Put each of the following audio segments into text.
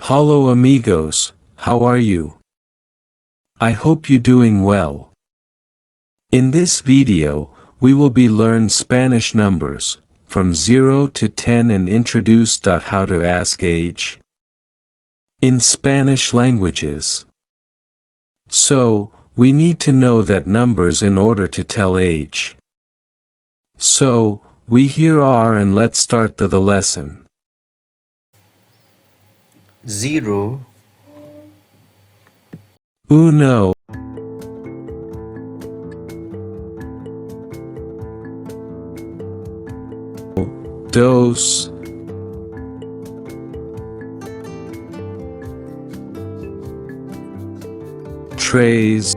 Hello amigos, how are you? I hope you doing well. In this video, we will be learn Spanish numbers, from 0 to 10 and introduce how to ask age in Spanish languages. So, we need to know that numbers in order to tell age. So, we here are and let's start the lesson. 0, Uno, dos, tres,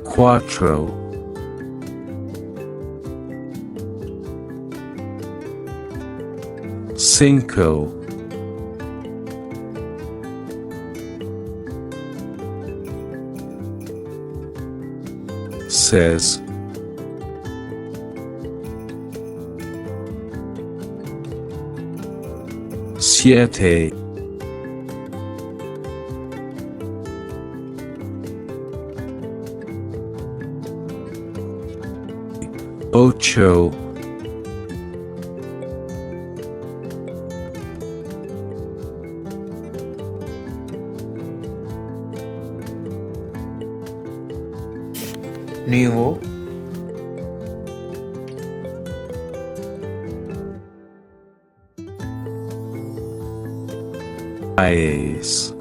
cuatro, cinco, seis, siete, ocho, nueve, 10,